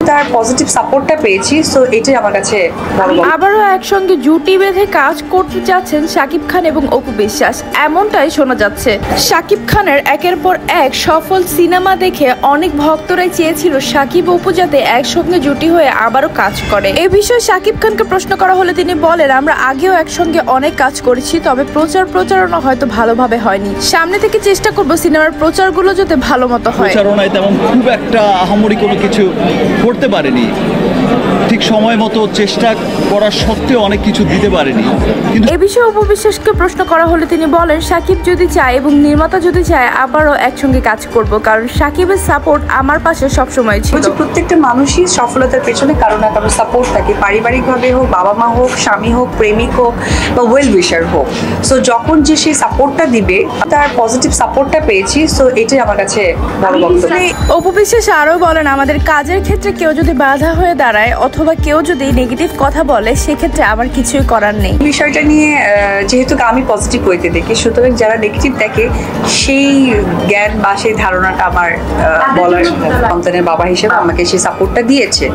তার পজিটিভ সাপোর্টটা পেয়েছি, সো এটাই আমার কাছে বড়। আবারও একসঙ্গে জুটি বেঁধে কাজ করতে যাচ্ছেন শাকিব খান এবং অপু বিশ্বাস, এমনটাই শোনা যাচ্ছে। শাকিব খানের একের পর এক সফল সিনেমা দেখে অনেক ভক্তরাই চেয়েছিল শাকিব অপু যাতে একসঙ্গে জুটি হয়ে আবারও কাজ করে। এ বিষয়ে শাকিব খানকে প্রশ্ন করা হলে তিনি বলেন, আমরা আগেও একসঙ্গে অনেক কাজ করেছি, তবে প্রচারণা হয়তো ভালোভাবে হয়নি। সামনে থেকে চেষ্টা করব সিনেমার প্রচারগুলো যাতে ভালো মতো হয়। প্রচারণায় তেমন খুব একটা আহামরি কোনো কিছু করতে পারেনি, ঠিক সময় মতো চেষ্টা করার সত্ত্বেও অনেক কিছু দিতে পারেনি। কিন্তু এ বিষয়ে অপু বিশ্বাসকে প্রশ্ন করা হলে তিনি বলেন, শাকিব যদি চায় এবং নির্মাতা যদি চায় আবারও একসঙ্গে কাজ করব, কারণ শাকিবের সাপোর্ট আমার পাশে সবসময় ছিল। প্রত্যেকটা মানুষই সফলতার পেছনে কারো না কারো সাপোর্ট থাকে, পারিবারিকভাবে হোক, বাবা মা হোক, স্বামী হোক, প্রেমিক হোক বা ওয়েল উইশার হোক। সো যখন যে সেই সাপোর্টটা দিবে, তার পজিটিভ সাপোর্টটা পেয়েছি, সো এটাই আমার কাছে বড় বক্তব্য। অপু বিশ্বাস আরও বলেন, আমাদের কাজের ক্ষেত্রে কেউ যদি বাধা হয়ে দাঁড়ায় অথবা কেউ যদি নেগেটিভ কথা বলে, সেক্ষেত্রে আমার কিছুই করার নেই। বিষয়টা নিয়ে যেহেতু আমি পজিটিভ হইতে দেখি, সুতরাং যারা নেগেটিভ দেখে সেই জ্ঞান বা সেই ধারণাটা আমার বলার, সন্তানের বাবা হিসেবে আমাকে সেই সাপোর্টটা দিয়েছে।